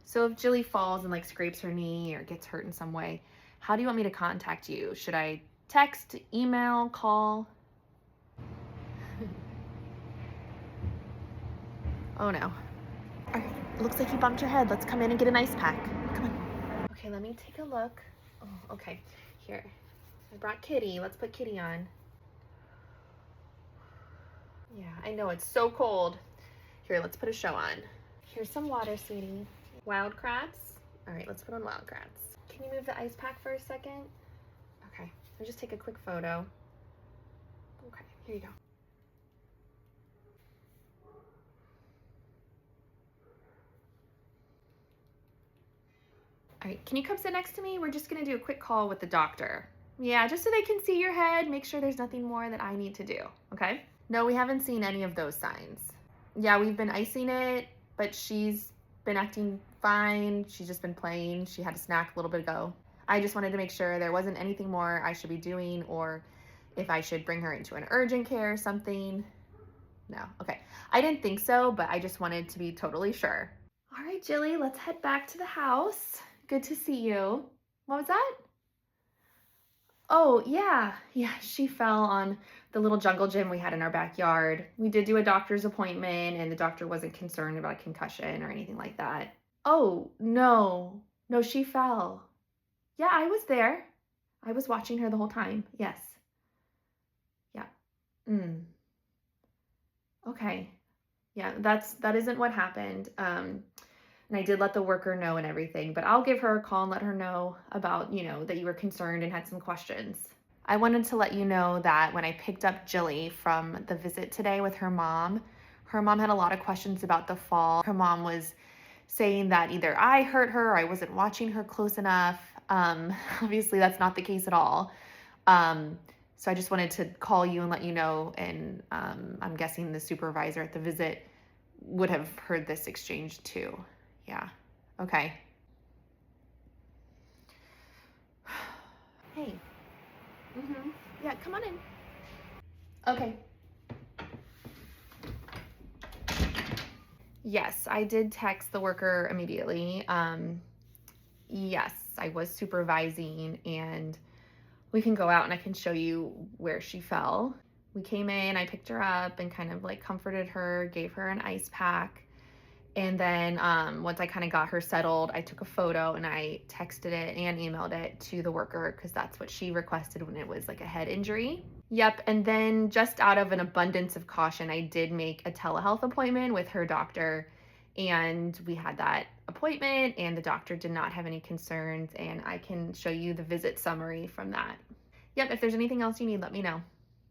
So if Jilly falls and like scrapes her knee or gets hurt in some way, how do you want me to contact you? Should I text, email, call? Oh no. All right, looks like you bumped your head. Let's come in and get an ice pack. Come on. Okay, let me take a look. Oh, okay. Here, I brought Kitty. Let's put Kitty on. Yeah, I know it's so cold. Here, let's put a show on. Here's some water, sweetie. Wild Kratts. All right, let's put on Wild Kratts. Can you move the ice pack for a second? Okay, I'll just take a quick photo. Okay, here you go. All right, can you come sit next to me? We're just gonna do a quick call with the doctor. Yeah, just so they can see your head, make sure there's nothing more that I need to do, okay? No, we haven't seen any of those signs. Yeah, we've been icing it, but she's been acting fine. She's just been playing. She had a snack a little bit ago. I just wanted to make sure there wasn't anything more I should be doing or if I should bring her into an urgent care or something. No, okay. I didn't think so, but I just wanted to be totally sure. All right, Jilly, let's head back to the house. Good to see you. What was that? Oh, yeah. Yeah, she fell on the little jungle gym we had in our backyard. We did do a doctor's appointment, and the doctor wasn't concerned about a concussion or anything like that. Oh, no. No, she fell. Yeah, I was there. I was watching her the whole time. Yes. Yeah. Mm. Okay. Yeah, that isn't what happened. And I did let the worker know and everything, but I'll give her a call and let her know about, that you were concerned and had some questions. I wanted to let you know that when I picked up Jilly from the visit today with her mom had a lot of questions about the fall. Her mom was saying that either I hurt her or I wasn't watching her close enough. Obviously, that's not the case at all. So I just wanted to call you and let you know, and I'm guessing the supervisor at the visit would have heard this exchange too. Yeah. Okay. Hey. Yeah, come on in. Okay. Yes, I did text the worker immediately. Yes, I was supervising, and we can go out and I can show you where she fell. We came in, I picked her up and kind of like comforted her, gave her an ice pack. And then once I kind of got her settled, I took a photo and I texted it and emailed it to the worker because that's what she requested when it was like a head injury. Yep. And then just out of an abundance of caution, I did make a telehealth appointment with her doctor, and we had that appointment and the doctor did not have any concerns, and I can show you the visit summary from that. Yep. If there's anything else you need, let me know.